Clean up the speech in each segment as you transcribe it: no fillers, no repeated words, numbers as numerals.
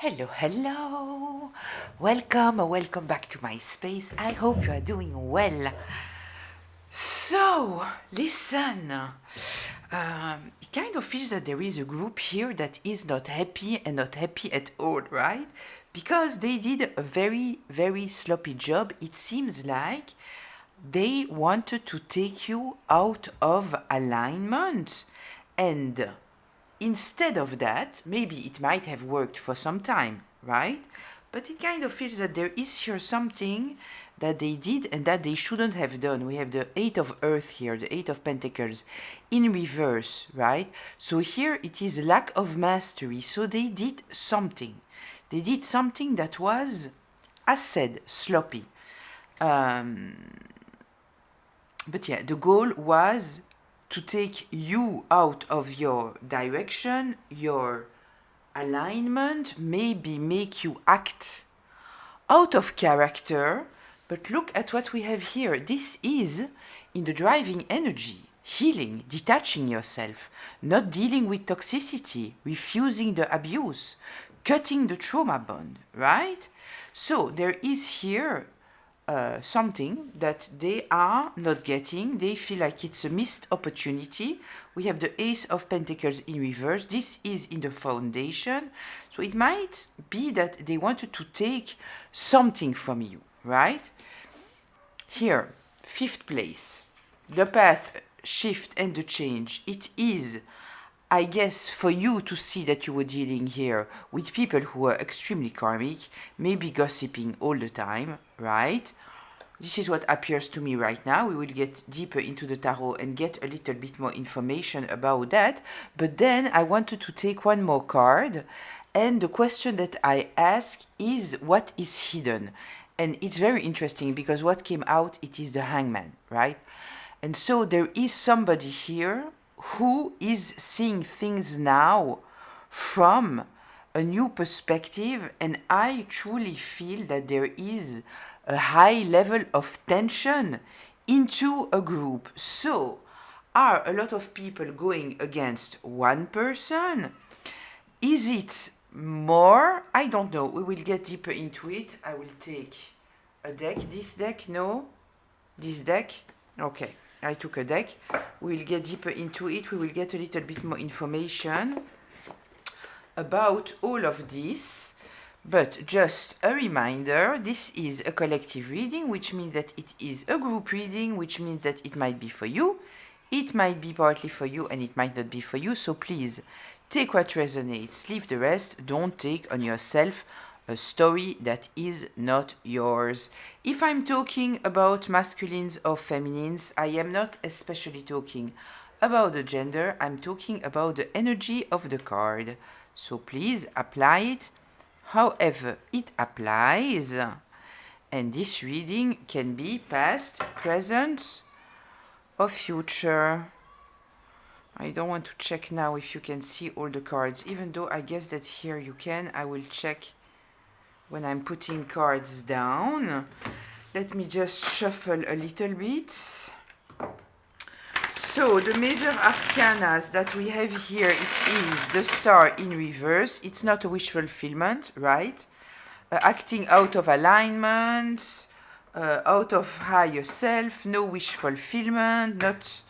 Hello, hello. Welcome back to my space. I hope you are doing well. So, listen. It kind of feels that there is a group here that is not happy and not happy at all, right? Because they did a very, very sloppy job. It seems like they wanted to take you out of alignment, and instead of that, maybe it might have worked for some time, right? But it kind of feels that there is here something that they did and that they shouldn't have done. We have the Eight of Earth here, the Eight of Pentacles in reverse, right? So here it is lack of mastery. So they did something. They did something that was, as said, sloppy. Um, but yeah, the goal was to take you out of your direction, your alignment, maybe make you act out of character. But look at what we have here. This is in the driving energy, healing, detaching yourself, not dealing with toxicity, refusing the abuse, cutting the trauma bond, right? So there is here something that they are not getting. They feel like it's a missed opportunity. We have the Ace of Pentacles in reverse. This is in the foundation. So it might be that they wanted to take something from you, right? Here, fifth place, the path, shift, and the change. It is, I guess, for you to see that you were dealing here with people who are extremely karmic, maybe gossiping all the time, right? This is what appears to me right now. We will get deeper into the tarot and get a little bit more information about that. But then I wanted to take one more card. And the question that I ask is, what is hidden? And it's very interesting because what came out, it is the Hangman, right? And so there is somebody here who is seeing things now from a new perspective, and I truly feel that there is a high level of tension into a group. So, are a lot of people going against one person? Is it more? I don't know. We will get deeper into it. I will take a deck. This deck? No? This deck? Okay. I took a deck. We will get deeper into it. We will get a little bit more information about all of this. But just a reminder, this is a collective reading, which means that it is a group reading, which means that it might be for you, it might be partly for you, and it might not be for you. So please take what resonates, leave the rest. Don't take on yourself a story that is not yours. If I'm talking about masculines or feminines, I am not especially talking about the gender, I'm talking about the energy of the card. So please apply it however it applies. And this reading can be past, present, or future. I don't want to check now if you can see all the cards, even though I guess that here you can. I will check when I'm putting cards down. Let me just shuffle a little bit. So the major arcanas that we have here, it is the Star in reverse. It's not a wish fulfillment, right? Acting out of alignment, out of higher self, no wish fulfillment, not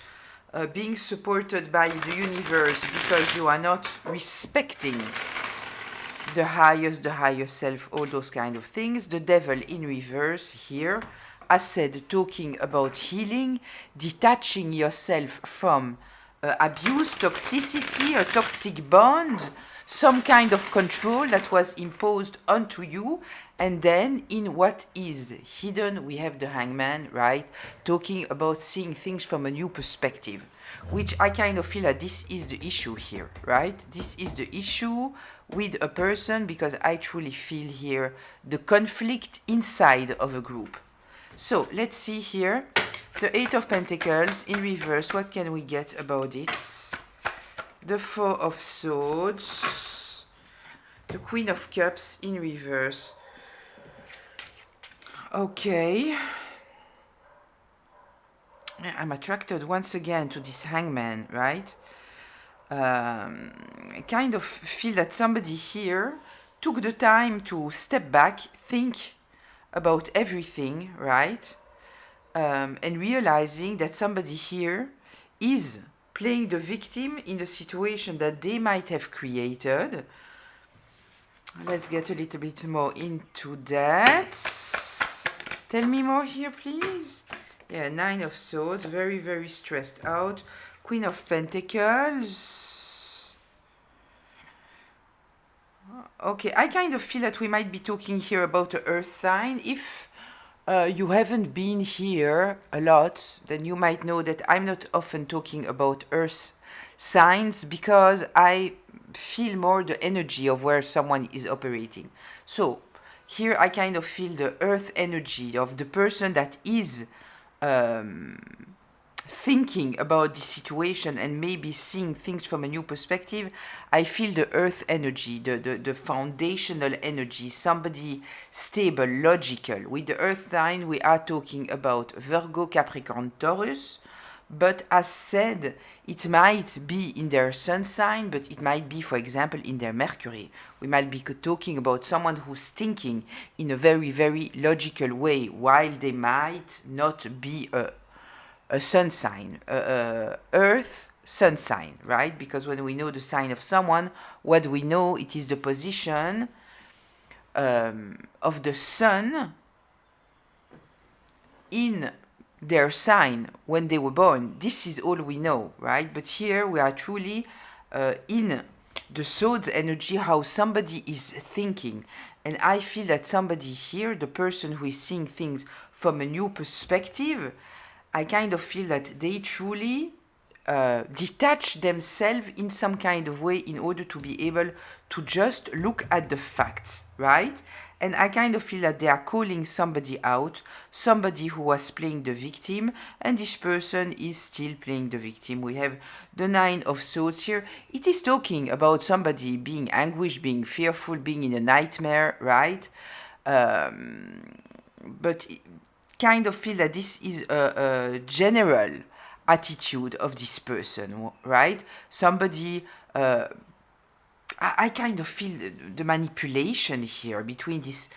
being supported by the universe because you are not respecting the higher self, all those kind of things. The Devil in reverse here, as said, talking about healing, detaching yourself from abuse, toxicity, a toxic bond, some kind of control that was imposed onto you. And then in what is hidden, we have the Hangman, right? Talking about seeing things from a new perspective, which I kind of feel that this is the issue here, right? This is the issue with a person, because I truly feel here the conflict inside of a group. So let's see here. The Eight of Pentacles in reverse, what can we get about it? The Four of Swords. The Queen of Cups in reverse. Okay. I'm attracted once again to this Hangman, right? I kind of feel that somebody here took the time to step back, think about everything, right? And realizing that somebody here is playing the victim in the situation that they might have created. Let's get a little bit more into that. Tell me more here, please. Yeah, Nine of Swords, very, very stressed out. Queen of Pentacles. Okay, I kind of feel that we might be talking here about the earth sign. If you haven't been here a lot, then you might know that I'm not often talking about earth signs because I feel more the energy of where someone is operating. So here I kind of feel the earth energy of the person that is thinking about the situation and maybe seeing things from a new perspective. I feel the earth energy, the foundational energy, somebody stable, logical. With the earth sign, we are talking about Virgo, Capricorn, Taurus. But as said, it might be in their sun sign, but it might be, for example, in their Mercury. We might be talking about someone who's thinking in a very, very logical way, while they might not be a sun sign, earth sun sign, right? Because when we know the sign of someone, what we know, it is the position of the sun in their sign when they were born. This is all we know, right? But here we are truly in the swords energy, how somebody is thinking. And I feel that somebody here, the person who is seeing things from a new perspective, I kind of feel that they truly detach themselves in some kind of way in order to be able to just look at the facts, right? And I kind of feel that they are calling somebody out, somebody who was playing the victim, and this person is still playing the victim. We have the Nine of Swords here. It is talking about somebody being anguished, being fearful, being in a nightmare, right? But kind of feel that this is a general attitude of this person, right? Somebody, I kind of feel the manipulation here between this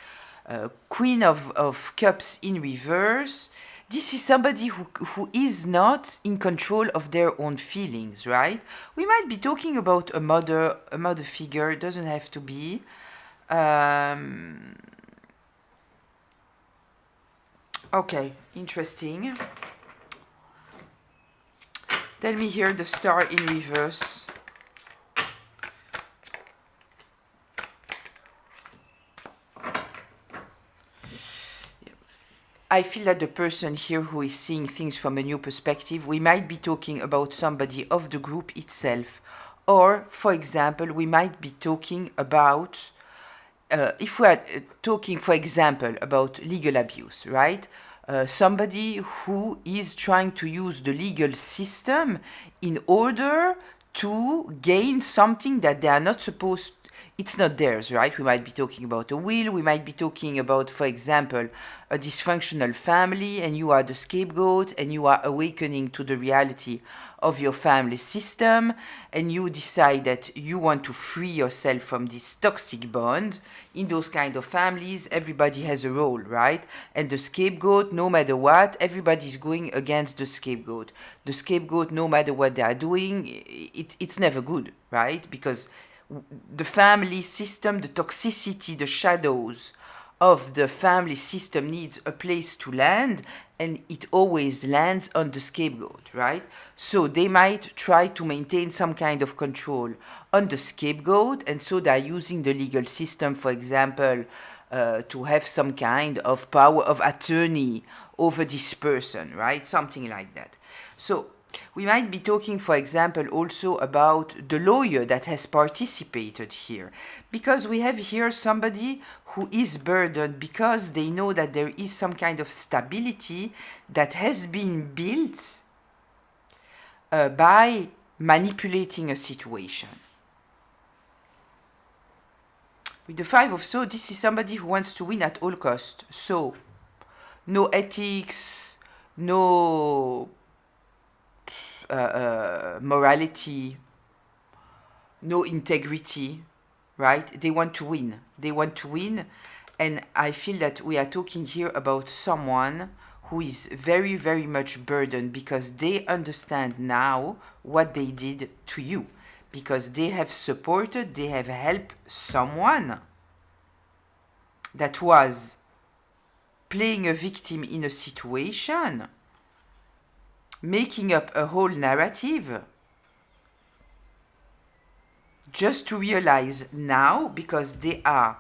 Queen of Cups in reverse. This is somebody who is not in control of their own feelings, right? We might be talking about a mother figure, doesn't have to be. Okay, interesting. Tell me here the star in reverse. I feel that the person here who is seeing things from a new perspective, we might be talking about somebody of the group itself. Or, for example, we might be talking about, if we are talking, for example, about legal abuse, right? Somebody who is trying to use the legal system in order to gain something that they are not supposed, it's not theirs, right? We might be talking about a will, we might be talking about, for example, a dysfunctional family, and you are the scapegoat, and you are awakening to the reality of your family system, and you decide that you want to free yourself from this toxic bond. In those kind of families, everybody has a role, right? And the scapegoat, no matter what, everybody is going against the scapegoat. The scapegoat, no matter what they are doing, it's never good, right? Because the family system, the toxicity, the shadows of the family system needs a place to land, and it always lands on the scapegoat, right? So they might try to maintain some kind of control on the scapegoat, and so they're using the legal system, for example, to have some kind of power of attorney over this person, right? Something like that. So we might be talking, for example, also about the lawyer that has participated here, because we have here somebody who is burdened because they know that there is some kind of stability that has been built by manipulating a situation. With the Five of Swords, this is somebody who wants to win at all cost. So, no ethics, no morality, no integrity, right? They want to win. They want to win. And I feel that we are talking here about someone who is very, very much burdened because they understand now what they did to you. Because they have supported, they have helped someone that was playing a victim in a situation, making up a whole narrative, just to realize now, because they are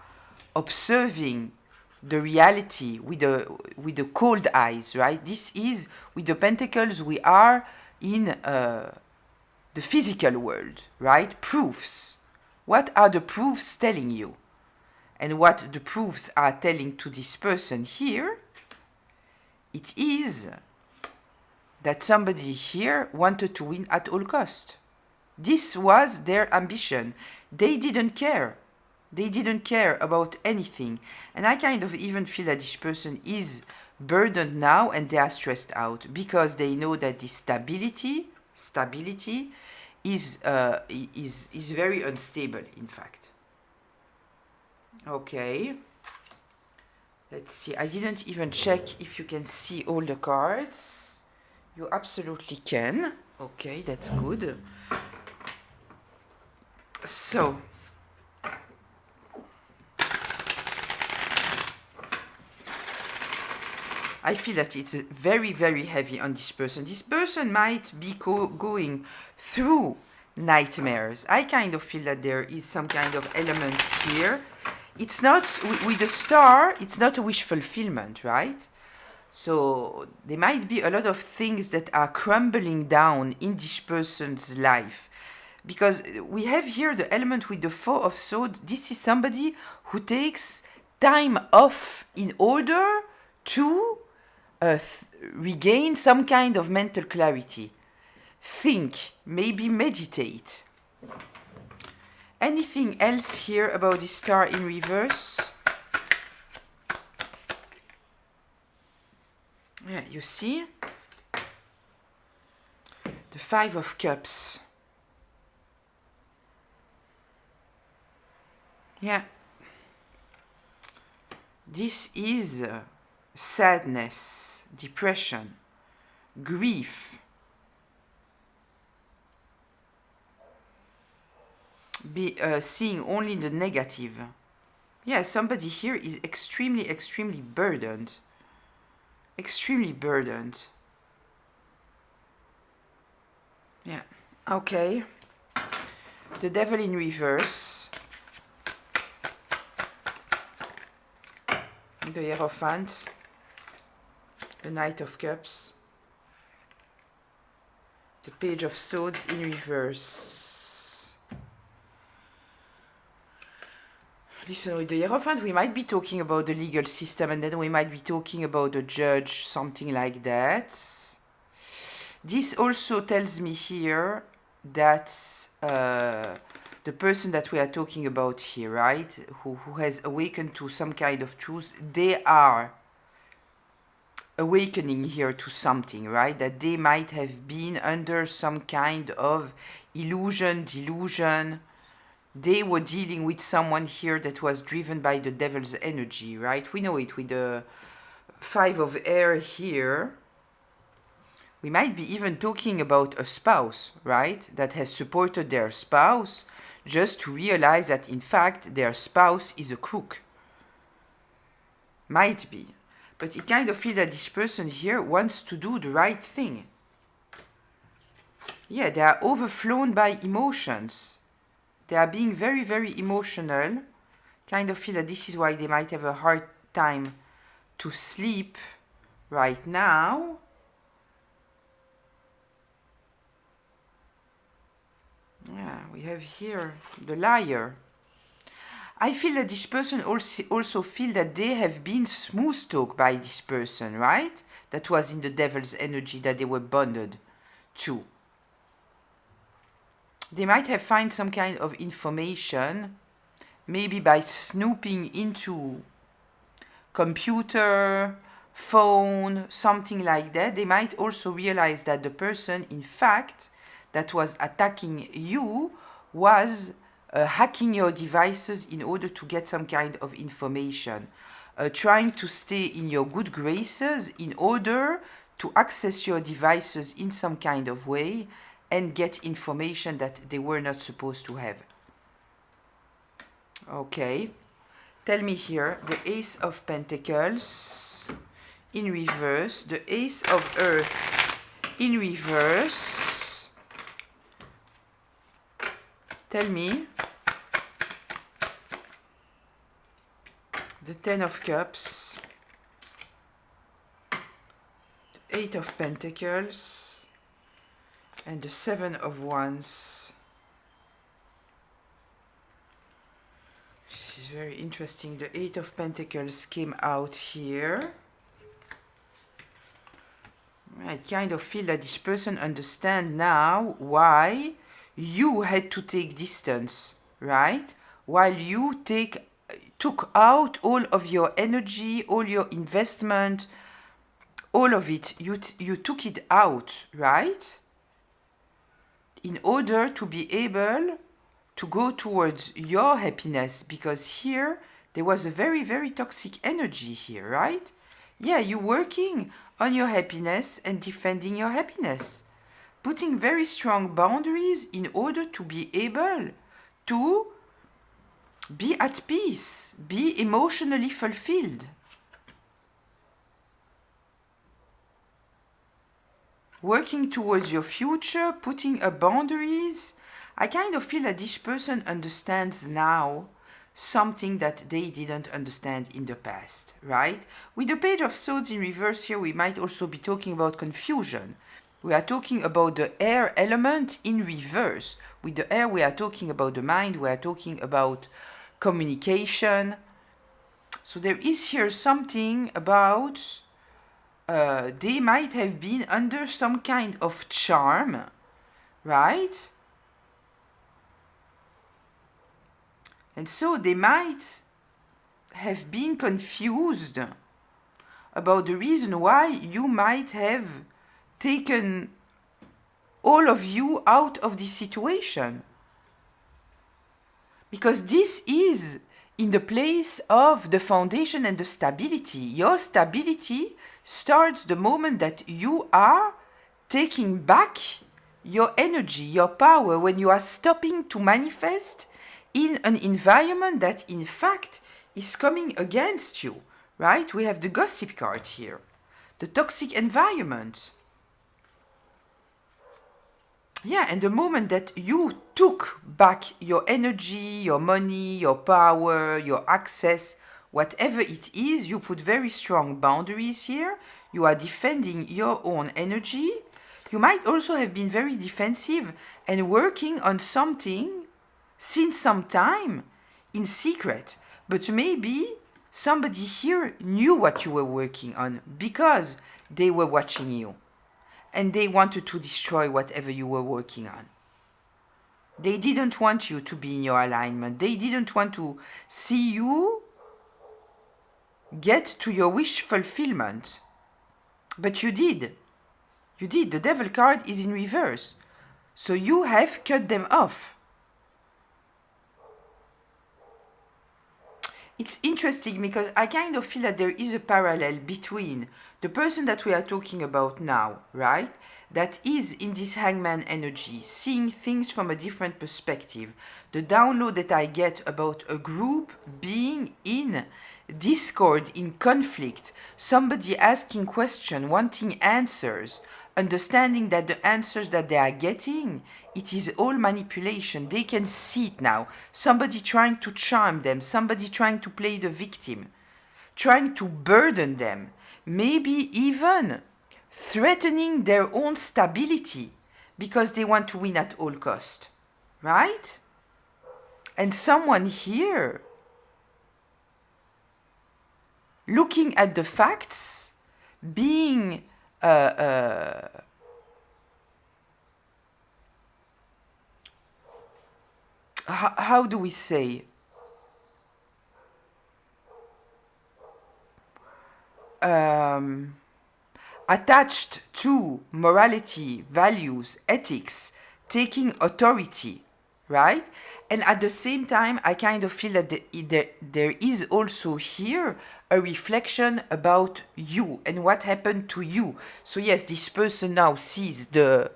observing the reality with the cold eyes, right? This is, with the pentacles, we are in the physical world, right? Proofs. What are the proofs telling you? And what the proofs are telling to this person here, it is that somebody here wanted to win at all cost. This was their ambition. They didn't care. They didn't care about anything. And I kind of even feel that this person is burdened now and they are stressed out because they know that this stability is very unstable, in fact. Okay. Let's see. I didn't even check if you can see all the cards. You absolutely can. Okay, that's good. So, I feel that it's very, very heavy on this person. This person might be going through nightmares. I kind of feel that there is some kind of element here. It's not, with the star, it's not a wish fulfillment, right? So there might be a lot of things that are crumbling down in this person's life. Because we have here the element with the Four of Swords. This is somebody who takes time off in order to regain some kind of mental clarity. Think, maybe meditate. Anything else here about the star in reverse? Yeah, you see? The Five of Cups. Yeah. This is sadness, depression, grief. Seeing only the negative. Yeah, somebody here is extremely, extremely burdened. Extremely burdened. Yeah. Okay. The Devil in reverse. The Hierophant. The Knight of Cups. The Page of Swords in reverse. Listen, with the Hierophant, we might be talking about the legal system, and then we might be talking about the judge, something like that. This also tells me here that the person that we are talking about here, right, who has awakened to some kind of truth, they are awakening here to something, right, that they might have been under some kind of illusion, delusion. They were dealing with someone here that was driven by the devil's energy, right? We know it with the Five of Air here. We might be even talking about a spouse, right? That has supported their spouse just to realize that, in fact, their spouse is a crook. Might be. But it kind of feels that this person here wants to do the right thing. Yeah, they are overflown by emotions. They are being very, very emotional. Kind of feel that this is why they might have a hard time to sleep right now. Yeah, we have here the Liar. I feel that this person also feel that they have been smooth talked by this person, right? That was in the devil's energy that they were bonded to. They might have found some kind of information, maybe by snooping into computer, phone, something like that. They might also realize that the person, in fact, that was attacking you was hacking your devices in order to get some kind of information, trying to stay in your good graces in order to access your devices in some kind of way and get information that they were not supposed to have. Okay, tell me here, the Ace of Pentacles in reverse, the Ace of Earth in reverse. Tell me the Ten of Cups, the Eight of Pentacles, and the Seven of Wands. This is very interesting. The Eight of Pentacles came out here. I kind of feel that this person understands now why you had to take distance, right? While you took out all of your energy, all your investment, all of it, you took it out, right? In order to be able to go towards your happiness, because here there was a very, very toxic energy here, right? Yeah, you're working on your happiness and defending your happiness, putting very strong boundaries in order to be able to be at peace, be emotionally fulfilled. Working towards your future, putting up boundaries. I kind of feel that this person understands now something that they didn't understand in the past, right? With the Page of Swords in reverse here, we might also be talking about confusion. We are talking about the air element in reverse. With the air, we are talking about the mind, we are talking about communication. So there is here something about they might have been under some kind of charm, right? And so they might have been confused about the reason why you might have taken all of you out of this situation. Because this is in the place of the foundation and the stability. Your stability starts the moment that you are taking back your energy, your power, when you are stopping to manifest in an environment that in fact is coming against you, right? We have the gossip card here, the toxic environment. Yeah, and the moment that you took back your energy, your money, your power, your access, whatever it is, you put very strong boundaries here. You are defending your own energy. You might also have been very defensive and working on something since some time in secret. But maybe somebody here knew what you were working on because they were watching you. And they wanted to destroy whatever you were working on. They didn't want you to be in your alignment. They didn't want to see you get to your wish fulfillment. But you did. You did. The Devil card is in reverse. So you have cut them off. It's interesting because I kind of feel that there is a parallel between the person that we are talking about now, right? That is in this hangman energy, seeing things from a different perspective. The download that I get about a group being in discord, in conflict, somebody asking questions, wanting answers, understanding that the answers that they are getting, it is all manipulation. They can see it now. Somebody trying to charm them, somebody trying to play the victim, trying to burden them, maybe even threatening their own stability because they want to win at all cost, right? And someone here looking at the facts, being how do we say? Attached to morality, values, ethics, taking authority, right? And at the same time, I kind of feel that there is also here a reflection about you and what happened to you. So yes, this person now sees this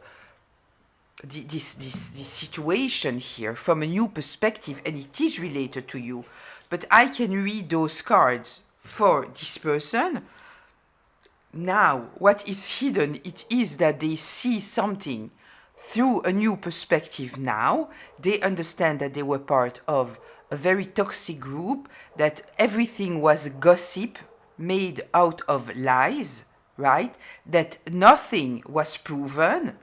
situation here from a new perspective, and it is related to you. But I can read those cards for this person. Now, what is hidden, it is that they see something through a new perspective now. They understand that they were part of a very toxic group, that everything was gossip made out of lies, right? That nothing was proven,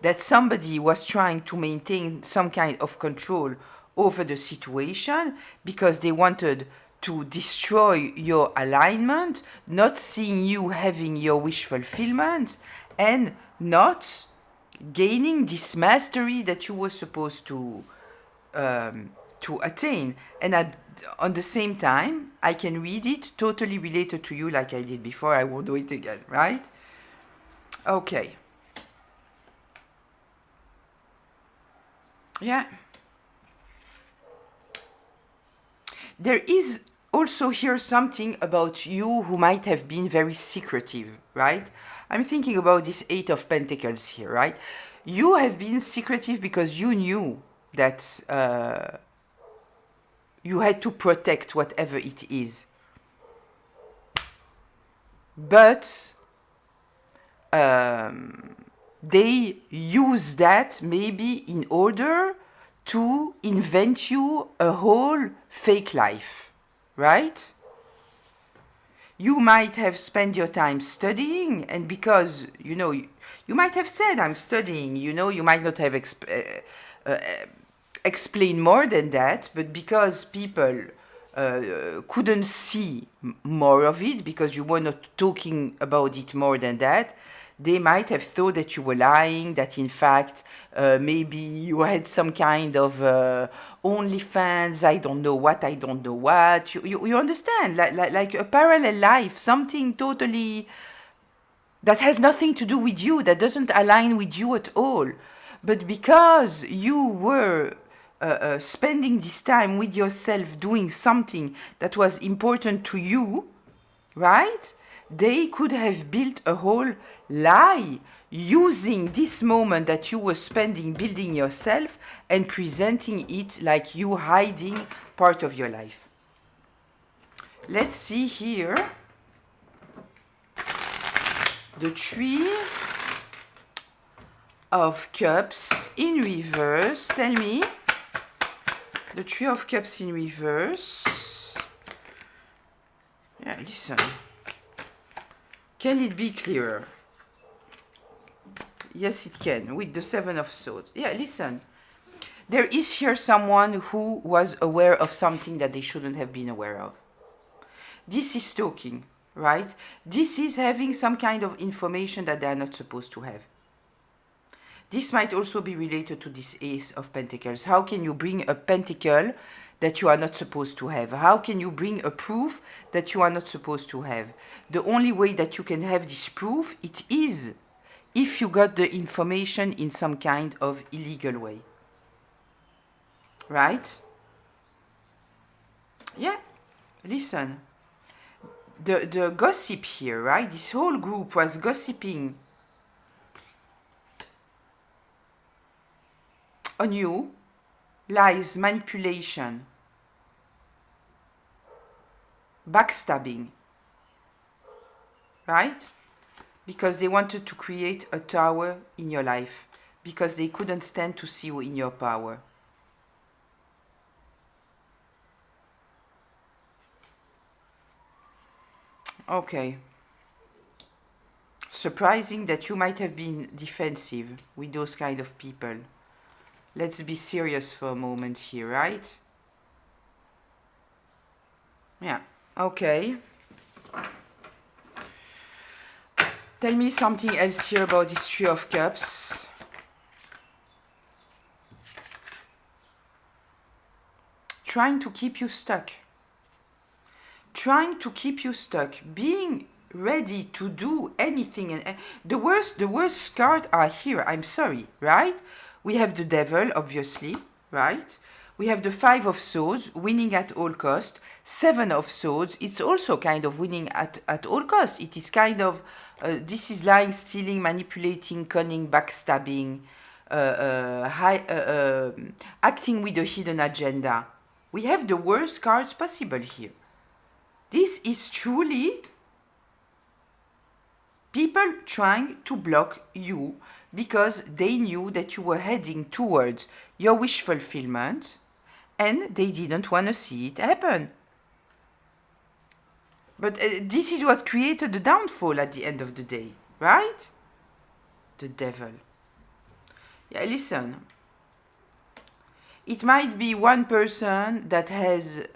that somebody was trying to maintain some kind of control over the situation because they wanted to destroy your alignment, not seeing you having your wish fulfillment, and not gaining this mastery that you were supposed to attain. And on the same time, I can read it totally related to you like I did before. I won't do it again, right? Okay. Yeah. There is also here something about you who might have been very secretive, right? I'm thinking about this Eight of Pentacles here, right? You have been secretive because you knew that you had to protect whatever it is. But they use that maybe in order to invent you a whole fake life, right? You might have spent your time studying, and because, you might have said, I'm studying, you might not have explained more than that, but because people couldn't see more of it, because you were not talking about it more than that, they might have thought that you were lying, that in fact, maybe you had some kind of OnlyFans, I don't know what. You understand? Like a parallel life, something totally that has nothing to do with you, that doesn't align with you at all. But because you were spending this time with yourself doing something that was important to you, right? They could have built a whole lie using this moment that you were spending building yourself and presenting it like you hiding part of your life. Let's see here. The Three of Cups in reverse. Tell me. The Three of Cups in reverse. Yeah, listen. Can it be clearer? Yes, it can, with the Seven of Swords. Yeah, listen. There is here someone who was aware of something that they shouldn't have been aware of. This is talking, right? This is having some kind of information that they are not supposed to have. This might also be related to this Ace of Pentacles. How can you bring a pentacle that you are not supposed to have? How can you bring a proof that you are not supposed to have? The only way that you can have this proof, it is if you got the information in some kind of illegal way. Right? Yeah. Listen. The gossip here, right? This whole group was gossiping on you. Lies, manipulation, backstabbing, right? Because they wanted to create a tower in your life, because they couldn't stand to see you in your power. Okay. Surprising that you might have been defensive with those kind of people. Let's be serious for a moment here, right? Yeah, okay. Tell me something else here about this Three of Cups. Trying to keep you stuck. Trying to keep you stuck. Being ready to do anything. And the worst cards are here. I'm sorry, right? We have the Devil, obviously, right? We have the 5 of swords, winning at all cost. 7 of swords, it's also kind of winning at all cost. It is kind of, this is lying, stealing, manipulating, cunning, backstabbing, acting with a hidden agenda. We have the worst cards possible here. This is truly people trying to block you because they knew that you were heading towards your wish fulfillment and they didn't want to see it happen. But this is what created the downfall at the end of the day, right? The devil. Yeah, listen. It might be one person that has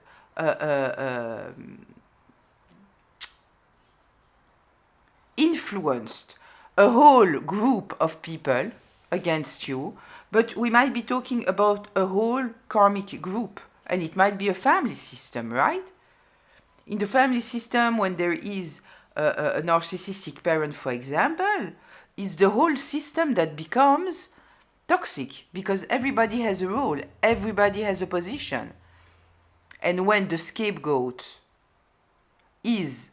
influenced a whole group of people against you, but we might be talking about a whole karmic group, and it might be a family system, right? In the family system, when there is a narcissistic parent, for example, it's the whole system that becomes toxic because everybody has a role, everybody has a position. And when the scapegoat is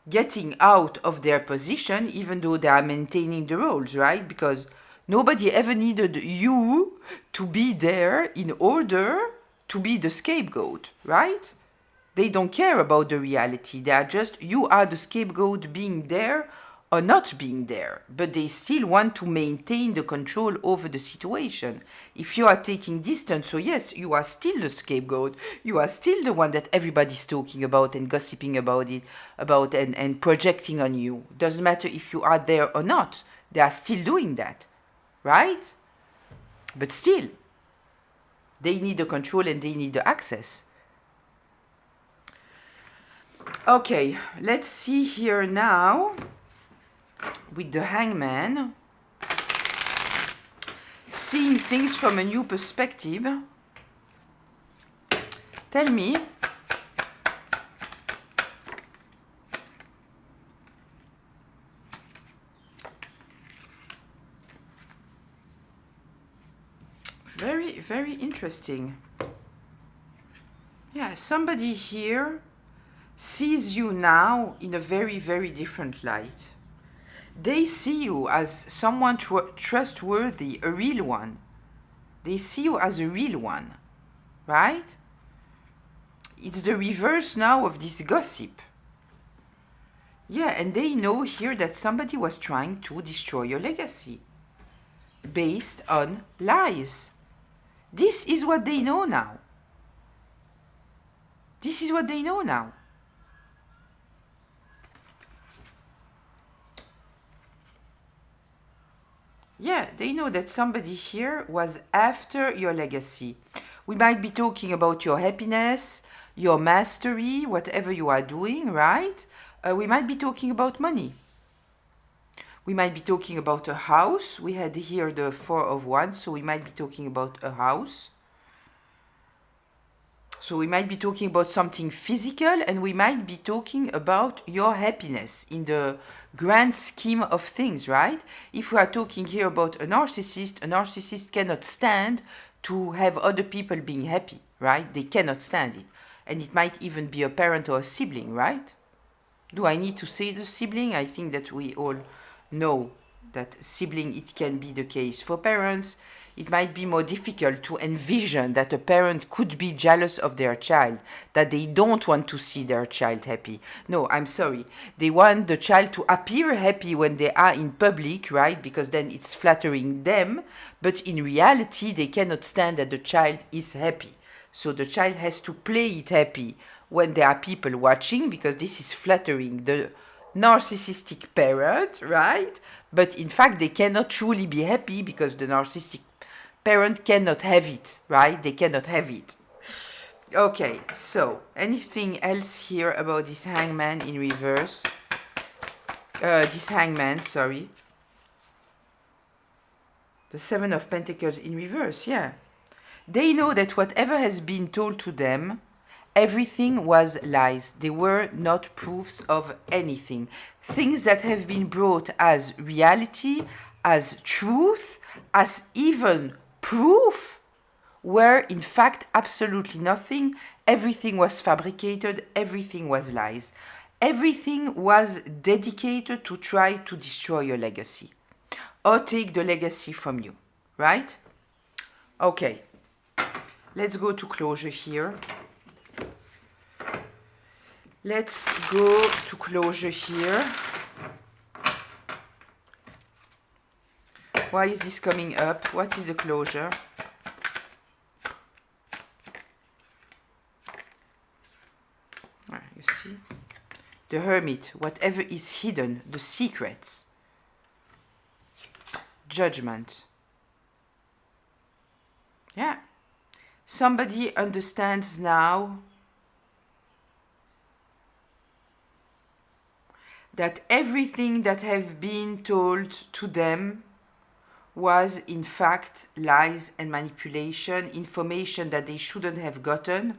getting out of their position, even though they are maintaining the roles, right? Because nobody ever needed you to be there in order to be the scapegoat, right? They don't care about the reality. They are just, you are the scapegoat being there or not being there. But they still want to maintain the control over the situation. If you are taking distance, so yes, you are still the scapegoat. You are still the one that everybody's talking about and gossiping about it, and projecting on you. Doesn't matter if you are there or not. They are still doing that, right? But still, they need the control and they need the access. Okay, let's see here now with the hangman. Seeing things from a new perspective. Tell me, very, very interesting. Yeah, somebody here sees you now in a very, very different light. They see you as someone trustworthy, a real one. They see you as a real one, right? It's the reverse now of this gossip. Yeah, and they know here that somebody was trying to destroy your legacy based on lies. This is what they know now. This is what they know now. Yeah, they know that somebody here was after your legacy. We might be talking about your happiness, your mastery, whatever you are doing, right? We might be talking about money. We might be talking about a house. We had here the 4 of Wands, so we might be talking about a house. So we might be talking about something physical, and we might be talking about your happiness in the grand scheme of things, right? If we are talking here about a narcissist cannot stand to have other people being happy, right? They cannot stand it. And it might even be a parent or a sibling, right? Do I need to say the sibling? I think that we all know that sibling, it can be the case. For parents, it might be more difficult to envision that a parent could be jealous of their child, that they don't want to see their child happy. No, I'm sorry. They want the child to appear happy when they are in public, right? Because then it's flattering them. But in reality, they cannot stand that the child is happy. So the child has to play it happy when there are people watching, because this is flattering the narcissistic parent, right? But in fact, they cannot truly be happy because the narcissistic parent cannot have it, right? They cannot have it. Okay, so anything else here about this hangman in reverse? This hangman, sorry. The 7 of Pentacles in reverse, yeah. They know that whatever has been told to them, everything was lies. They were not proofs of anything. Things that have been brought as reality, as truth, as even proof were in fact absolutely nothing. Everything was fabricated, everything was lies. Everything was dedicated to try to destroy your legacy or take the legacy from you, right? Okay, let's go to closure here. Let's go to closure here. Why is this coming up? What is the closure? You see? The Hermit, whatever is hidden, the secrets. Judgment. Yeah. Somebody understands now that everything that have been told to them was in fact lies and manipulation, information that they shouldn't have gotten.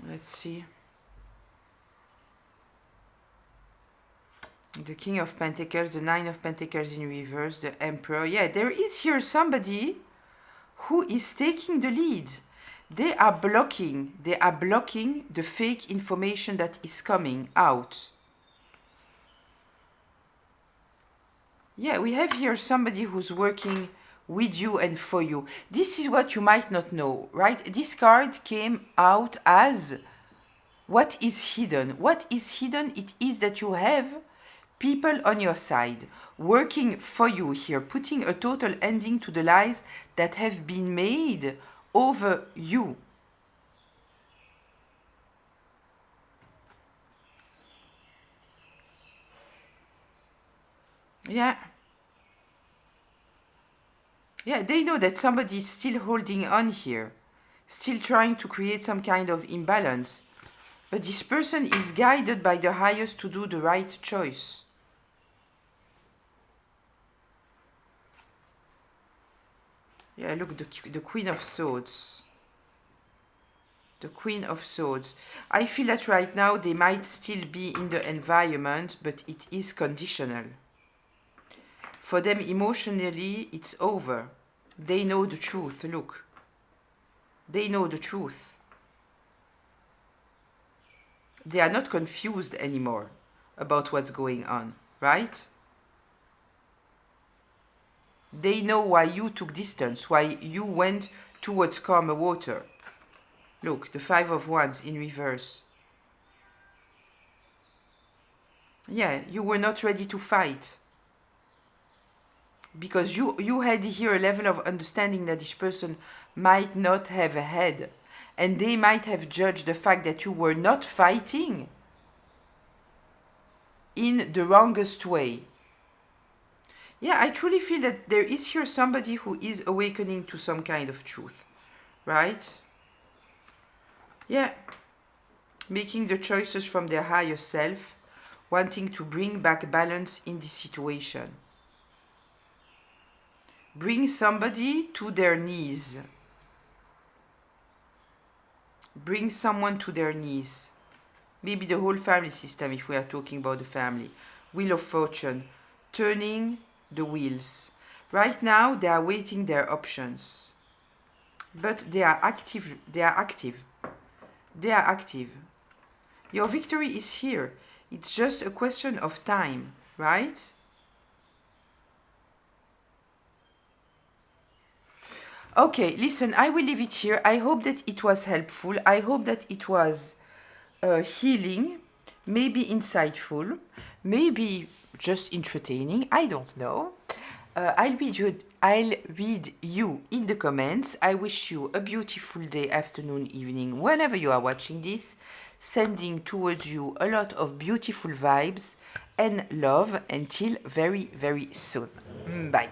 Let's see. The King of Pentacles, the Nine of Pentacles in reverse, the Emperor. Yeah, there is here somebody who is taking the lead. They are blocking the fake information that is coming out. Yeah, we have here somebody who's working with you and for you. This is what you might not know, right? This card came out as what is hidden. What is hidden? It is that you have people on your side working for you here, putting a total ending to the lies that have been made over you. Yeah. Yeah, they know that somebody is still holding on here, still trying to create some kind of imbalance. But this person is guided by the highest to do the right choice. Yeah, look, the Queen of Swords. The Queen of Swords. I feel that right now they might still be in the environment, but it is conditional. For them, emotionally, it's over. They know the truth, look. They know the truth. They are not confused anymore about what's going on, right? They know why you took distance, why you went towards calmer water. Look, the Five of Wands in reverse. Yeah, you were not ready to fight. Because you had here a level of understanding that this person might not have had. And they might have judged the fact that you were not fighting in the wrongest way. Yeah, I truly feel that there is here somebody who is awakening to some kind of truth, right? Yeah, making the choices from their higher self, wanting to bring back balance in this situation. Bring somebody to their knees. Bring someone to their knees. Maybe the whole family system, if we are talking about the family. Wheel of Fortune, turning the wheels. Right now, they are waiting their options. But they are active. They are active. They are active. Your victory is here. It's just a question of time, right? Okay, listen, I will leave it here. I hope that it was helpful. I hope that it was healing, maybe insightful, maybe just entertaining. I don't know. I'll read you in the comments. I wish you a beautiful day, afternoon, evening, whenever you are watching this. Sending towards you a lot of beautiful vibes and love until very, very soon. Bye.